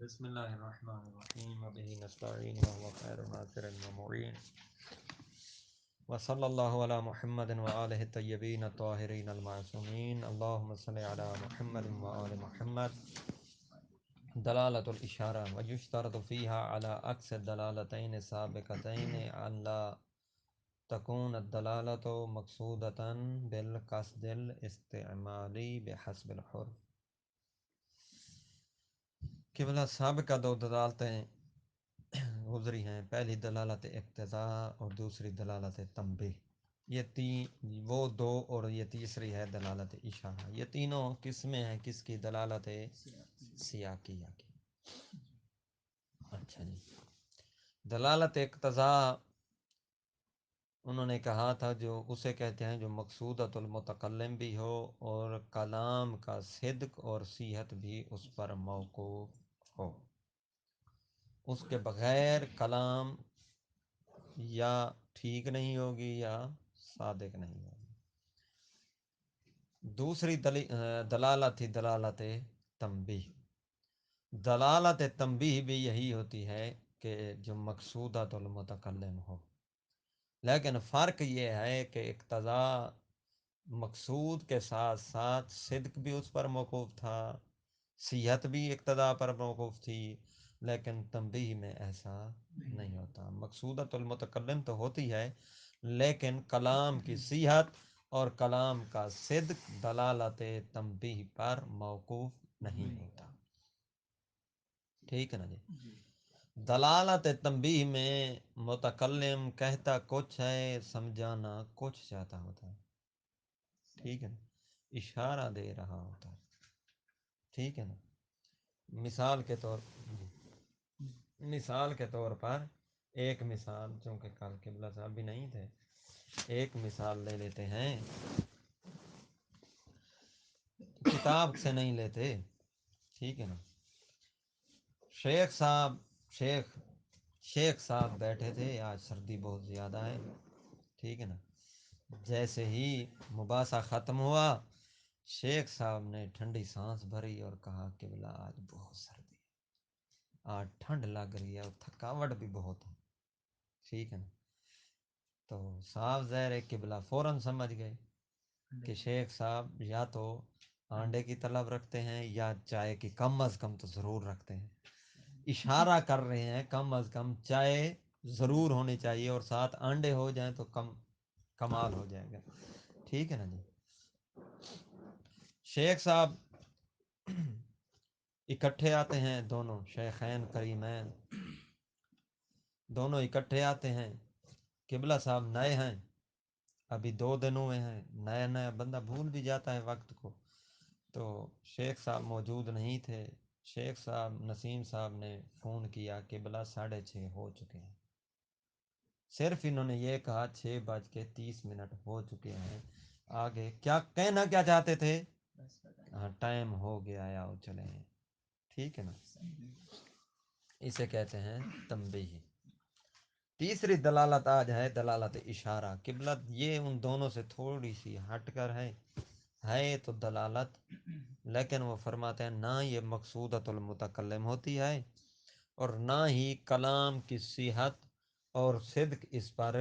بسم الله الرحمن الرحيم وبه نستعين وهو خير ناصر ومعين وصلى الله على محمد وآله الطيبين الطاهرين المعصومين اللهم صل على محمد وآل محمد. دلالة الإشارة ويشترط فيها على عكس الدلالتين السابقتين ألا تكون الدلالة مقصودة بالقصد الاستعمالي بحسب الحرف. قبلہ سابقہ دو دلالتیں گزری ہیں، پہلی دلالت اقتضاء اور دوسری دلالت تنبیہ. یہ تین وہ دو اور یہ تیسری ہے دلالت اشارہ. یہ تینوں قسمیں ہیں کس کی؟ دلالت سیاقیہ کی. اچھا جی. دلالت اقتضاء انہوں نے کہا تھا جو اسے کہتے ہیں جو مقصودۃ المتکلم بھی ہو اور کلام کا صدق اور صحت بھی اس پر موقوف ہو. اس کے بغیر کلام یا ٹھیک نہیں ہوگی یا صادق نہیں ہوگی. دوسری دلالت تھی دلالت تنبیہ. دلالت تنبیہ بھی یہی ہوتی ہے کہ جو مقصودۃ المتکلم ہو، لیکن فرق یہ ہے کہ اقتضاء مقصود کے ساتھ ساتھ صدق بھی اس پر موقوف تھا، صحت بھی اقتضاء پر موقوف تھی، لیکن تنبیہ میں ایسا نہیں ہوتا. مقصودۃ المتکلم تو ہوتی ہے لیکن کلام کی صحت اور کلام کا صدق دلالت تنبیہ پر موقوف نہیں ہوتا. ٹھیک ہے نا جی. دلالت تنبیہ میں متکلم کہتا کچھ ہے، سمجھانا کچھ چاہتا ہوتا ہے. ٹھیک ہے نا. اشارہ دے رہا ہوتا ہے. ٹھیک ہے نا. مثال کے طور پر ایک مثال، چونکہ کل قبلہ صاحب بھی نہیں تھے، ایک مثال لے لیتے ہیں. کتاب سے نہیں لیتے. ٹھیک ہے نا. شیخ صاحب بیٹھے تھے. آج سردی بہت زیادہ ہے. ٹھیک ہے نا. جیسے ہی مباحثہ ختم ہوا، شیخ صاحب نے ٹھنڈی سانس بھری اور کہا کہ بلا آج بہت سردی ہے، آج ٹھنڈ لگ رہی ہے اور تھکاوٹ بھی بہت ہے. ٹھیک ہے نا. تو صاحب ظاہر قبلہ فوراً سمجھ گئے کہ شیخ صاحب یا تو آنڈے کی طلب رکھتے ہیں یا چائے کی کم از کم تو ضرور رکھتے ہیں. اشارہ کر رہے ہیں کم از کم چائے ضرور ہونی چاہیے اور ساتھ انڈے ہو جائیں تو کمال ہو جائے گا. ٹھیک ہے نا جی. شیخ صاحب اکٹھے آتے ہیں، دونوں شیخین کریمین دونوں اکٹھے آتے ہیں. قبلہ صاحب نئے ہیں، ابھی 2 دن ہوئے ہیں. نیا نیا بندہ بھول بھی جاتا ہے وقت کو. تو شیخ صاحب موجود نہیں تھے. شیخ صاحب نسیم صاحب نے فون کیا، قبلہ 6:30 ہو چکے ہیں. صرف انہوں نے یہ کہا 6:30 ہو چکے ہیں. آگے کیا کہنا کیا چاہتے تھے؟ ہاں ٹائم ہو گیا ہے، آؤ چلے ہیں. ٹھیک ہے نا. اسے کہتے ہیں تنبیہ. تیسری دلالت آج ہے دلالت اشارہ. قبلہ یہ ان دونوں سے تھوڑی سی ہٹ کر ہے تو دلالت، لیکن وہ فرماتے ہیں نہ یہ مقصودۃ المتکلم ہوتی ہے اور نہ ہی کلام کی صحت اور صدق اس پر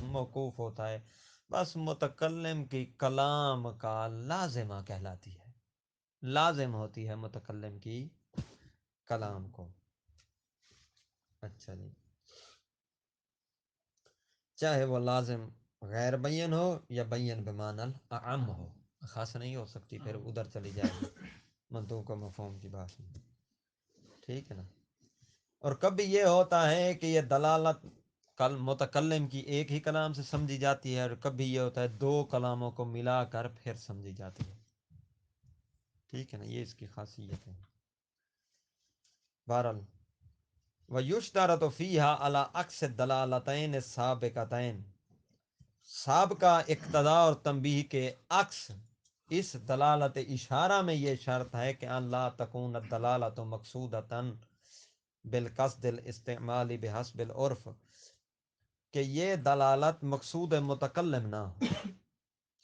موقوف ہوتا ہے. بس متکلم کی کلام کا لازمہ کہلاتی ہے، لازم ہوتی ہے متکلم کی کلام کو. اچھا جی. چاہے وہ لازم غیر بین ہو یا بین بمعنی الاعم ہو، خاص نہیں ہو سکتی، پھر ادھر چلی جائے گی منطوق و مفہوم کی بات میں. ٹھیک ہے نا. اور کبھی یہ ہوتا ہے کہ یہ دلالت متکلم کی ایک ہی کلام سے سمجھی جاتی ہے، اور کبھی یہ ہوتا ہے 2 کلاموں کو ملا کر پھر سمجھی جاتی ہے. ٹھیک ہے نا. یہ اس کی خاصیت ہے. بہرحال وَيُشْتَرَطُ فِيهَا عَلَى عَكْسِ الدَّلَالَتَيْنِ السَّابِقَتَيْنِ. سابقہ اقتضاء اور تنبیہ کے عکس اس دلالت اشارہ میں یہ شرط ہے کہ ان لا تکون الدلالۃ مقصودۃ بالقصد الاستعمال بحسب العرف، کہ یہ دلالت مقصود متکلم نہ ہو.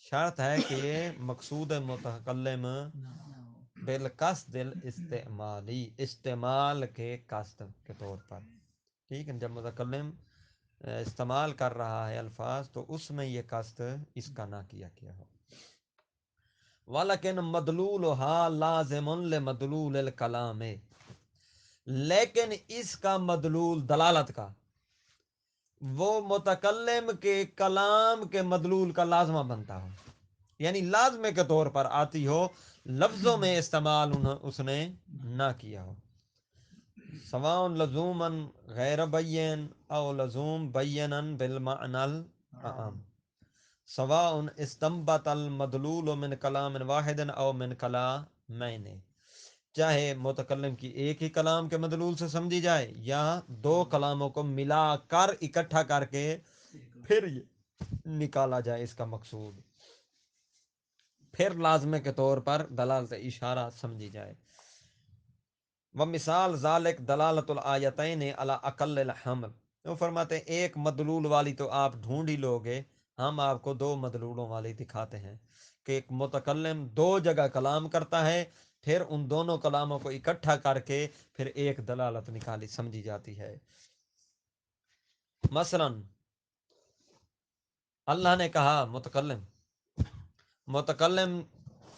شرط ہے کہ یہ مقصود متکلم بالقصد الاستعمالی، استعمال کے قصد کے طور پر، ٹھیک ہے، جب متکلم استعمال کر رہا ہے الفاظ تو اس میں یہ قصد اس کا نہ کیا گیا ہو. وَلَكِنْ مَدْلُولُهَا لَازِمٌ لِمَدْلُولِ الْكَلَامِ، لیکن اس کا مدلول دلالت کا وہ متکلم کے کلام کے مدلول کا لازمہ بنتا ہو، یعنی لازمے کے طور پر آتی ہو، لفظوں میں استعمال اس نے نہ کیا ہو. سواء لزوما غیر بین او لزوم بینا بالمعنى العام، سواء استنبط المدلول من کلام واحد او من کلامین، چاہے متکلم کی ایک ہی کلام کے مدلول سے سمجھی جائے یا دو کلاموں کو ملا کر اکٹھا کر کے پھر نکالا جائے اس کا مقصود، پھر لازمے کے طور پر دلالت اشارہ سمجھی جائے. ومثال ذالک دلالت الآیتین علی اقل الحمل، وہ فرماتے ہیں ایک مدلول والی تو آپ ڈھونڈ ہی لوگے، ہم آپ کو دو مدلولوں والی دکھاتے ہیں کہ ایک متکلم دو جگہ کلام کرتا ہے، پھر ان دونوں کلاموں کو اکٹھا کر کے پھر ایک دلالت نکالی سمجھی جاتی ہے. مثلا اللہ نے کہا، متکلم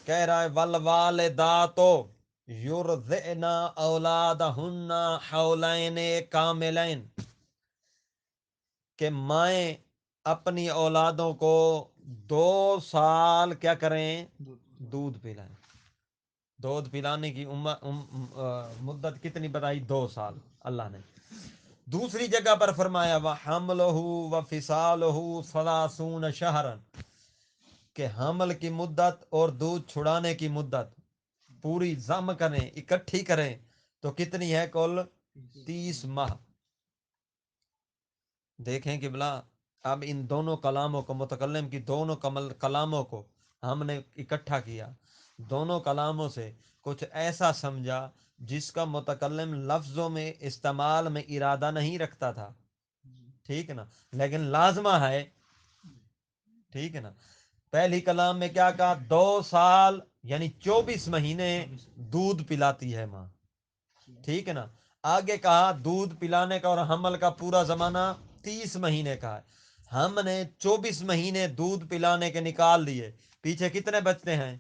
کہہ رہا ہے والوالدات یرضعن اولادہن حولین کاملین، کہ مائیں اپنی اولادوں کو 2 سال کیا کریں، دودھ پلائیں. دودھ پلانے کی مدت کتنی بتائی، 2 سال اللہ نے. دوسری جگہ پر فرمایا وَحَمْلُهُ وَفِصَالُهُ 30 شَهْرًا، کہ حمل کی مدت اور دودھ چھڑانے کی مدت پوری ضم کریں، اکٹھی کریں تو کتنی ہے، کل 30 ماہ. دیکھیں کہ بلا اب ان دونوں کلاموں کو، متکلم کی دونوں کلاموں کو ہم نے اکٹھا کیا، دونوں کلاموں سے کچھ ایسا سمجھا جس کا متکلم لفظوں میں استعمال میں ارادہ نہیں رکھتا تھا، ٹھیک ہے نا، لیکن لازمہ ہے، ٹھیک ہے نا. پہلی کلام میں کیا کہا، 2 سال یعنی 24 مہینے دودھ پلاتی ہے ماں، ٹھیک ہے نا. آگے کہا دودھ پلانے کا اور حمل کا پورا زمانہ 30 مہینے کا ہے. ہم نے 24 مہینے دودھ پلانے کے نکال دیے، پیچھے کتنے بچتے ہیں،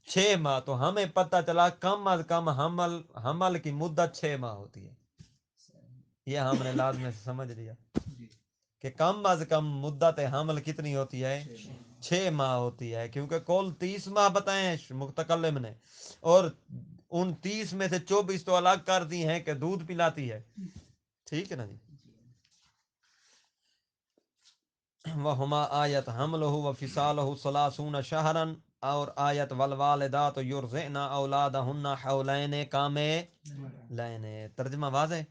6 ماہ. تو ہمیں پتہ چلا کم از کم حمل کی مدت 6 ماہ ہوتی ہے. یہ ہم نے لازمے سے سمجھ لیا کہ کم از کم مدت حمل کتنی ہوتی ہے، 6 ماہ ہوتی ہے، کیونکہ کل 30 ماہ بتائے ہیں متکلم نے، اور ان 30 میں سے 24 تو الگ کر دی ہیں کہ دودھ پلاتی ہے، ٹھیک ہے نا جی. وہما آیت حملہ وفصالہ 30 شہرن، اور آیت والوالدات یرضعن اولادہن حولین کاملین. ترجمہ واضح.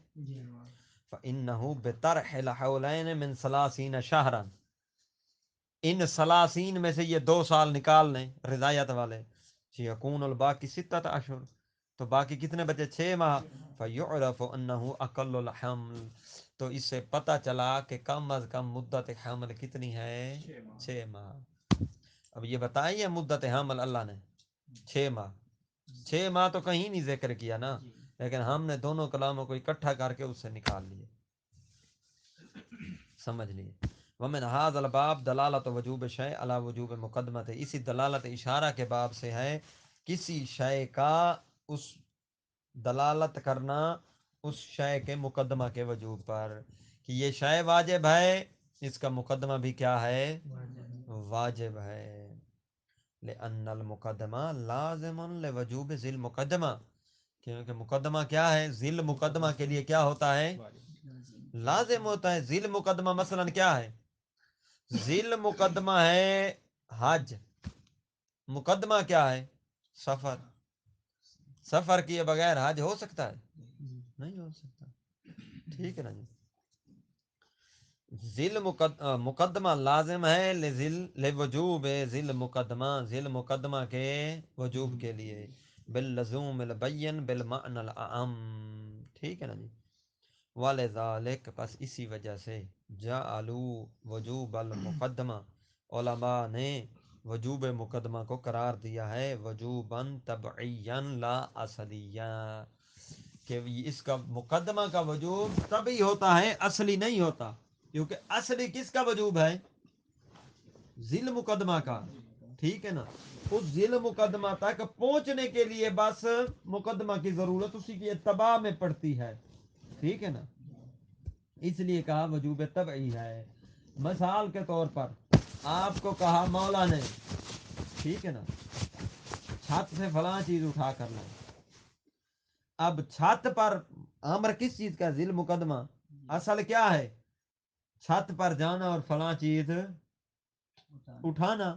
فإنہ بطرح الحولین من 30 شہرن، ان 30 میں سے یہ 2 سال نکال لیں رضایت والے، یکون الباقی 6 اشہر، تو باقی کتنے بچے، 6 ماہ. فیعرف انہ اقل الحمل، تو اس سے پتہ چلا کہ کم از کم مدت حمل کتنی ہے، 6 ماہ. اب یہ بتائیے مدت حمل اللہ نے 6 ماہ، 6 ماہ تو کہیں نہیں ذکر کیا نا، لیکن ہم نے دونوں کلاموں کو اکٹھا کر کے اس سے نکال لیے، سمجھ لیے. ومن هذا الباب دلالت وجوب شیء علی وجوب مقدمت، اسی دلالت اشارہ کے باب سے ہے کسی شے کا اس دلالت کرنا اس شے کے مقدمہ کے وجوب پر، کہ یہ شے واجب ہے، اس کا مقدمہ بھی کیا ہے، واجب ہے. لأن المقدمہ لازم لوجوب ذی المقدمہ، کیونکہ مقدمہ کیا ہے، ذیل مقدمہ کے لیے کیا ہوتا ہے، لازم ہوتا ہے. ذیل مقدمہ مثلا کیا ہے، ذیل مقدمہ ہے حج، مقدمہ کیا ہے، سفر. سفر کیے بغیر حج ہو سکتا ہے، نہیں ہو سکتا، ٹھیک ہے نا جی. ذیل مقدمہ لازم ہے لوجوب ذیل مقدمہ، ذیل مقدمہ کے وجوب کے لیے، باللزوم البین بالمعنى الاعم، ٹھیک ہے نا جی. ولذالک، پس اسی وجہ سے جعلوا وجوب المقدمہ، علماء نے وجوب مقدمہ کو قرار دیا ہے وجوباً طبعیاً لا اصلیاً، کہ اس کا مقدمہ کا وجوب تبھی ہوتا ہے، اصلی نہیں ہوتا، کیونکہ اصلی کس کا وجوب ہے؟ ذیل مقدمہ کا، ٹھیک ہے نا؟ اس ذیل مقدمہ تک پہنچنے کے لیے بس مقدمہ کی ضرورت اسی کی اتباع میں پڑتی ہے، ٹھیک ہے نا؟ اس لیے کہا وجوب طبعی ہے۔ مثال کے طور پر آپ کو کہا مولا نے، ٹھیک ہے نا، چھت سے فلاں چیز اٹھا کر لائیں، اب چھت پر امر کس چیز کا؟ ذیل مقدمہ، اصل کیا ہے؟ چھت پر جانا اور فلاں چیز اٹھانا۔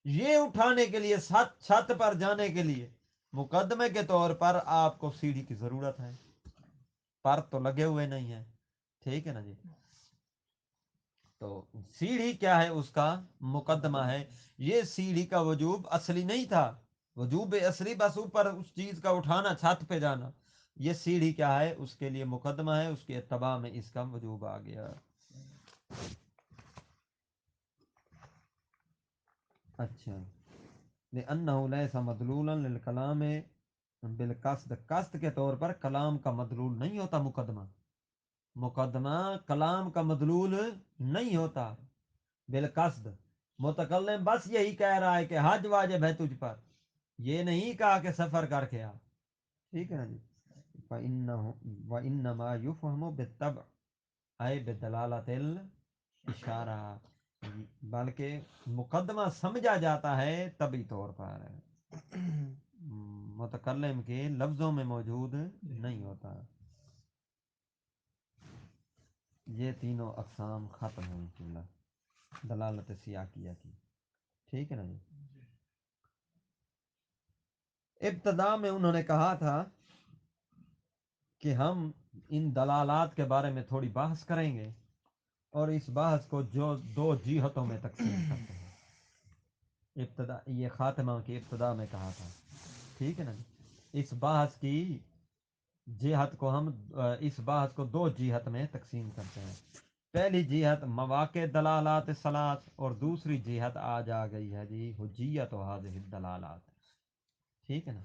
یہ اٹھانے کے لیے، چھت پر جانے کے لیے مقدمے کے طور پر آپ کو سیڑھی کی ضرورت ہے، پر تو لگے ہوئے نہیں ہیں، ٹھیک ہے نا جی؟ تو سیڑھی کیا ہے؟ اس کا مقدمہ ہے۔ یہ سیڑھی کا وجوب اصلی نہیں تھا، وجوب اصلی بس اوپر اس چیز کا اٹھانا، چھت پہ جانا۔ یہ سیڑھی کیا ہے؟ اس کے لیے مقدمہ ہے، اس کے اتباع میں اس کا وجوب آ گیا۔ اچھا، لأنه ليس مدلولا للکلام بالقصد، قصد کے طور پر کلام کا مدلول نہیں ہوتا مقدمہ، مقدمہ کلام کا مدلول نہیں ہوتا بالقصد۔ متکلم بس یہی کہہ رہا ہے کہ حج واجب ہے تجھ پر، یہ نہیں کہا کہ سفر کر کے آ، ٹھیک ہے نا جی؟ وَإِنَّمَا يُفْهَمُ بِالطَّبْعِ اے بدلالت الاشارہ، بلکہ مقدمہ سمجھا جاتا ہے طبی طور پر، متکلم کے لفظوں میں موجود نہیں ہوتا۔ یہ تینوں اقسام ختم ہوئی جملہ دلالت سیاقیہ کی، ٹھیک ہے نا جی؟ ابتدا میں انہوں نے کہا تھا کہ ہم ان دلالات کے بارے میں تھوڑی بحث کریں گے، اور اس بحث کو جو دو جہتوں میں تقسیم کرتے ہیں۔ ابتدا، یہ خاتمہ کی ابتدا میں کہا تھا، ٹھیک ہے نا جی؟ اس بحث کی جہت کو ہم اس بحث کو دو جہت میں تقسیم کرتے ہیں۔ پہلی جہت مواقع دلالات ثلاث، اور دوسری جہت آج آ گئی ہے جی حجیت و حاضح الدلالات، ٹھیک ہے نا؟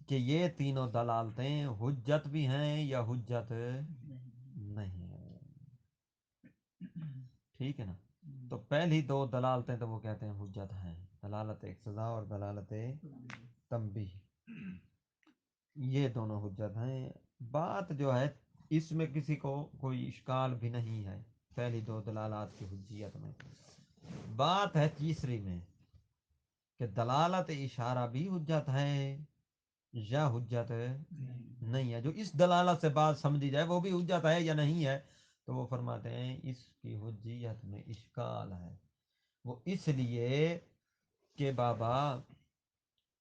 کہ یہ تینوں دلالتیں حجت بھی ہیں یا حجت نہیں ہیں، ٹھیک ہے نا؟ تو پہلی دو دلالتیں تو وہ کہتے ہیں حجت ہیں، دلالت اقتضاء اور دلالت تنبیہ، یہ دونوں حجت ہیں۔ بات جو ہے اس میں کسی کو کوئی اشکال بھی نہیں ہے، پہلی دو دلالات کی حجیت میں۔ بات ہے تیسری میں کہ دلالت اشارہ بھی حجت ہے یا حجت نہیں ہے، جو اس دلالت سے بات سمجھی جائے وہ بھی حجت ہے یا نہیں ہے؟ تو وہ فرماتے ہیں اس کی حجیت میں اشکال ہے۔ وہ اس لیے کہ بابا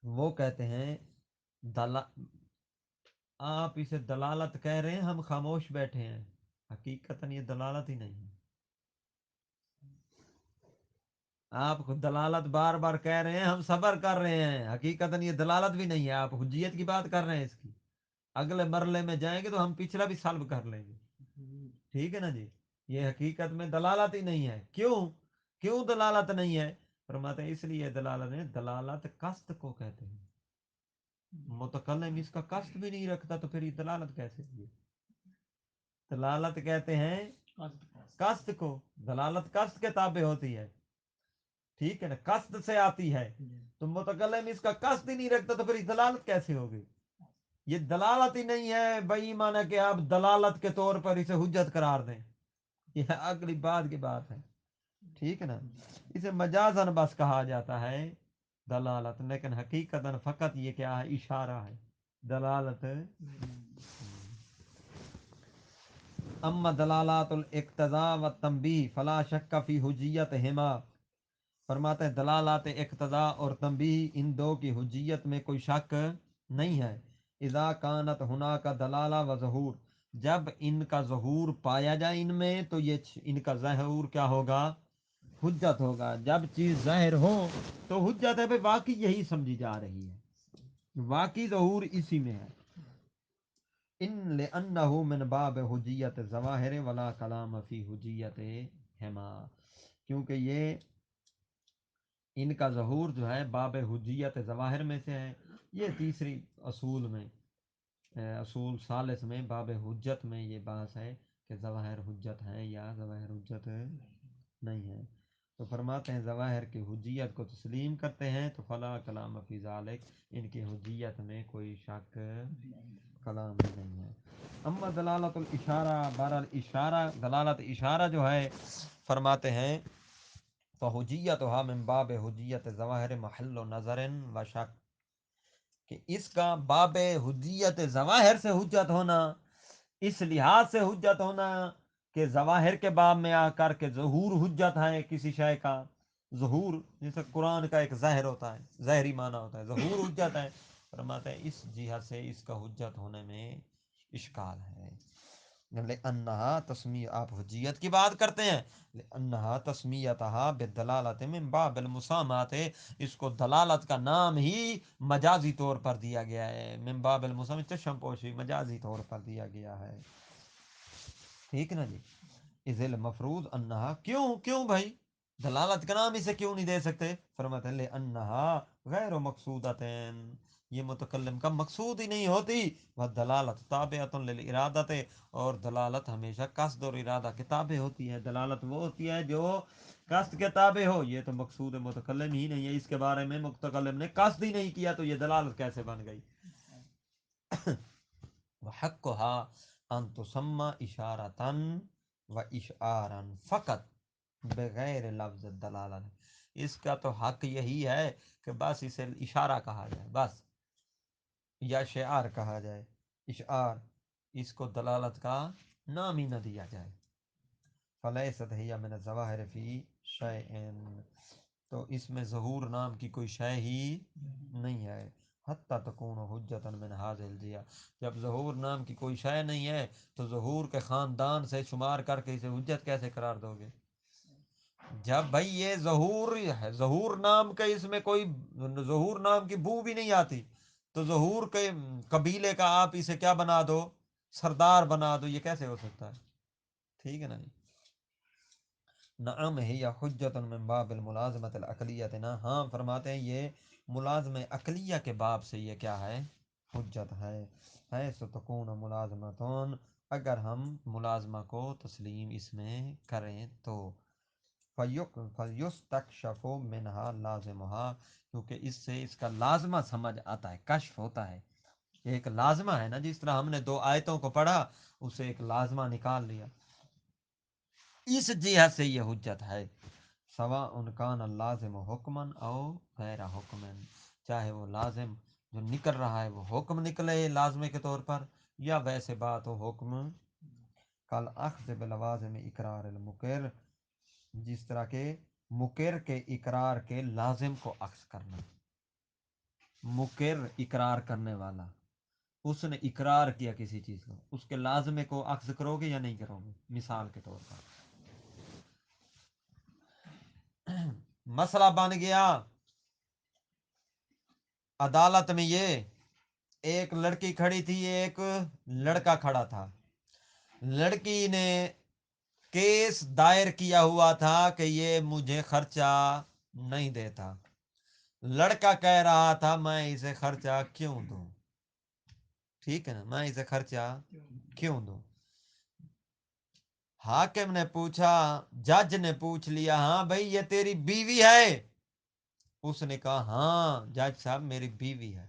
وہ کہتے ہیں آپ اسے دلالت کہہ رہے ہیں، ہم خاموش بیٹھے ہیں، حقیقتاً یہ دلالت ہی نہیں ہے۔ آپ دلالت بار بار کہہ رہے ہیں، ہم صبر کر رہے ہیں، حقیقتاً یہ دلالت بھی نہیں ہے، آپ حجیت کی بات کر رہے ہیں اس کی۔ اگلے مرلے میں جائیں گے تو ہم پچھلا بھی سلب کر لیں گے، ٹھیک ہے نا جی؟ یہ حقیقت میں دلالت ہی نہیں ہے۔ کیوں دلالت نہیں ہے؟ فرماتے ہیں اس لیے دلالت ہے، دلالت قصد کو کہتے ہیں، متکلم اس کا قصد بھی نہیں رکھتا تو پھر یہ دلالت کیسے ہوئی؟ دلالت کہتے ہیں قصد کو، دلالت قصد کے تابع ہوتی ہے، ٹھیک ہے نا؟ قصد سے آتی ہے، تو متکلم اس کا قصد ہی نہیں رکھتا تو پھر یہ دلالت کیسے ہوگی؟ یہ دلالت ہی نہیں ہے، بھائی مانا کہ آپ دلالت کے طور پر اسے حجت قرار دیں، یہ اگلی بات کی بات ہے، ٹھیک ہے نا؟ اسے مجازن بس کہا جاتا ہے دلالت، لیکن حقیقتاً فقط یہ کیا ہے؟ اشارہ ہے، دلالت۔ اما دلالات الاقتضاء والتنبیہ فلا شک فی حجیتہما، فرماتے ہیں دلالات اقتضاء اور تنبیہ ان دو کی حجیت میں کوئی شک نہیں ہے۔ اذا کانت ہناک دلالہ و ظہور، جب ان کا ظہور پایا جائے ان میں تو یہ ان کا ظہور کیا ہوگا؟ حجت ہوگا۔ جب چیز ظاہر ہو تو حجت ہے، بھائی واقعی یہی سمجھی جا رہی ہے، واقعی ظہور اسی میں ہے۔ ان لأنه من باب حجیت ظواہر ولا کلام فی حجیت ہما، کیونکہ یہ ان کا ظہور جو ہے باب حجیت ظواہر میں سے ہے. یہ تیسری اصول میں اصول ثالث میں باب حجت میں یہ بات ہے کہ ظواہر حجت ہے یا ظواہر حجت نہیں ہے. تو فرماتے ہیں ظواہر کی حجیت کو تسلیم کرتے ہیں تو فلا کلام فی ذالک، ان کی حجیت میں کوئی شک کلام ہی نہیں ہے. اما دلالت الاشارہ، بہرحال اشارہ دلالت اشارہ جو ہے فرماتے ہیں فحجیتها من باب حجیت ظواہر محل و نظر و شک، کہ اس کا باب حجیت ظواہر سے حجت ہونا، اس لحاظ سے حجت ہونا کہ ظواہر کے باب میں آ کر کے ظہور حجت ہے کسی شے کا. ظہور جیسے قرآن کا ایک ظاہر ہوتا ہے، ظاہری معنی ہوتا ہے، ظہور حجت ہے. فرماتے ہیں اس جہت سے اس کا حجت ہونے میں اشکال ہے. لأنہا تسمیہ، آپ حجیت کی بات کرتے ہیں، لأنہا تسمیتہا بالدلالت من باب المسامات، اس کو دلالت کا نام ہی مجازی طور پر دیا گیا ہے، من باب المسامات چشم پوشی مجازی طور پر دیا گیا ہے. ٹھیک نا جی. اذ المفروض انہا، کیوں بھائی دلالت کا نام اسے کیوں نہیں دے سکتے؟ فرماتے ہیں لأنہا غیر مقصودتین، یہ متکلم کا مقصود ہی نہیں ہوتی. والدلالت تابعۃ للارادۃ، اور دلالت ہمیشہ قصد اور ارادہ کے تابع ہوتی ہے. دلالت وہ ہوتی ہے جو قصد کے تابع ہو. یہ تو مقصود متکلم ہی نہیں ہے، اس کے بارے میں متکلم نے قصد ہی نہیں کیا، تو یہ دلالت کیسے بن گئی؟ وحقها ان تسمى اشارة و اشعارا فقط بغیر لفظ دلالت، اس کا تو حق یہی ہے کہ بس اسے اشارہ کہا جائے بس، یا شعار کہا جائے. اشعار، اس کو دلالت کا نام ہی نہ دیا جائے. فلیست ہی من الظواہر فی شیئن، تو اس میں ظہور نام کی کوئی شے ہی نہیں ہے. حتی تکون حجتا من هذه الجهة، جب ظہور نام کی کوئی شے نہیں ہے تو ظہور کے خاندان سے شمار کر کے اسے حجت کیسے قرار دو گے؟ جب بھائی یہ ظہور ہے، ظہور نام کا اس میں کوئی ظہور نام کی بو بھی نہیں آتی، تو ظہور کے قبیلے کا آپ اسے کیا بنا دو؟ سردار بنا دو. یہ کیسے ہو سکتا ہے؟ ٹھیک ہے نا جی. نعم ہی یا حجت من باب الملازمت العقلیت، نا ہاں فرماتے ہیں یہ ملازم عقلیہ کے باب سے یہ کیا ہے؟ حجت ہے. ستکون ملازمتون، اگر ہم ملازمہ کو تسلیم اس میں کریں تو فَيُسْتَكْشَفُ مِنْهَا لَازِمُهَا، کیونکہ اس سے اس کا لازمہ سمجھ آتا ہے، کشف ہوتا ہے. ایک لازمہ ہے نا، جس طرح ہم نے دو آیتوں کو پڑھا اسے ایک لازمہ نکال لیا، اس جہت سے یہ حجت ہے. سواء کان اللازم حکمن او غیر حکمن، چاہے وہ لازم جو نکل رہا ہے وہ حکم نکلے لازمے کے طور پر، یا ویسے بات ہو حکم. کل اخذ بلوازم اقرار المقر، جس طرح کے مقر کے اقرار کے لازم کو اخذ کرنا. مقر اقرار کرنے والا، اس نے اقرار کیا کسی چیز کو، اس کے لازمے کو اخذ کرو گے یا نہیں کرو گے؟ مثال کے طور پر مسئلہ بن گیا عدالت میں، یہ ایک لڑکی کھڑی تھی، ایک لڑکا کھڑا تھا. لڑکی نے کیس دائر کیا ہوا تھا کہ یہ مجھے خرچہ نہیں دیتا، لڑکا کہہ رہا تھا میں اسے خرچہ کیوں دوں؟ ٹھیک ہے نا، میں اسے خرچہ کیوں دوں؟ حاکم نے پوچھا، جج نے پوچھ لیا ہاں بھائی یہ تیری بیوی ہے؟ اس نے کہا ہاں جج صاحب میری بیوی ہے.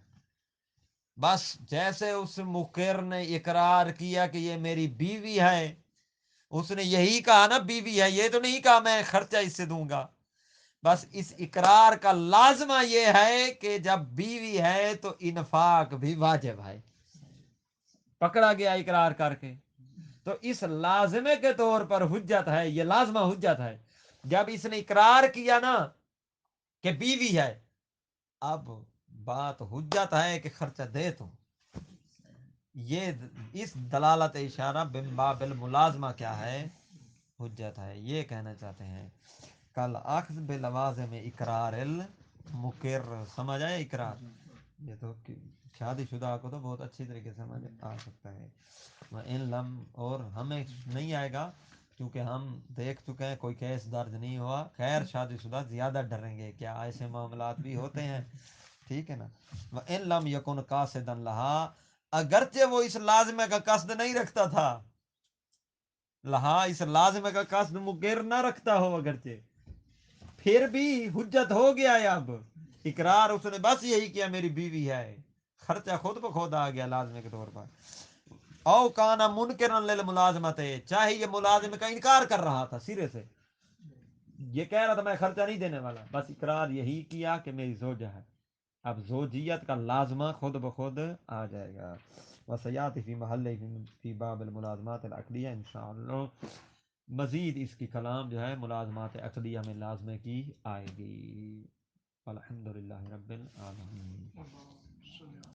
بس جیسے اس مقر نے اقرار کیا کہ یہ میری بیوی ہے، اس نے یہی کہا نا بیوی ہے، یہ تو نہیں کہا میں خرچہ اس سے دوں گا. بس اس اقرار کا لازمہ یہ ہے کہ جب بیوی ہے تو انفاق بھی واجب ہے. پکڑا گیا اقرار کر کے، تو اس لازمے کے طور پر حجت ہے، یہ لازمہ حجت ہے. جب اس نے اقرار کیا نا کہ بیوی ہے، اب بات حجت ہے کہ خرچہ دے تو. یہ اس دلالت اشارہ بن باب الملازمہ کیا ہے؟ حجت ہے. یہ کہنا چاہتے ہیں کل اخذ بلوازم اقرار المقر، سمجھ آئے اقرار؟ یہ تو شادی شدہ کو تو بہت اچھی طریقے سے سمجھ آ سکتا ہے. ان لم، اور ہمیں نہیں آئے گا کیونکہ ہم دیکھ چکے ہیں کوئی کیس درج نہیں ہوا. خیر شادی شدہ زیادہ ڈریں گے کیا ایسے معاملات بھی ہوتے ہیں. ٹھیک ہے نا. وَإِن لَمْ يَكُنْ قَاصِدًا لَهَا اگرچہ وہ اس لازمہ کا قصد نہیں رکھتا تھا, لہا اس لازمہ کا قصد مقر نہ رکھتا ہو اگرچہ, پھر بھی حجت ہو گیا ہے. اب اقرار اس نے بس یہی کیا میری بیوی ہے, خرچہ خود بخود آ گیا لازمے کے طور پر. او کانا منکرن للملازمت, چاہے یہ ملازم کا انکار کر رہا تھا سرے سے, یہ کہہ رہا تھا میں خرچہ نہیں دینے والا, بس اقرار یہی کیا کہ میری زوجہ ہے. اب زوجیت کا لازمہ خود بخود آ جائے گا. وسیات فی محل فی باب الملازمات العقلیہ انشاءاللہ. مزید اس کی کلام جو ہے ملازمات عقلیہ میں لازمے کی آئے گی. الحمدللہ رب العالمین.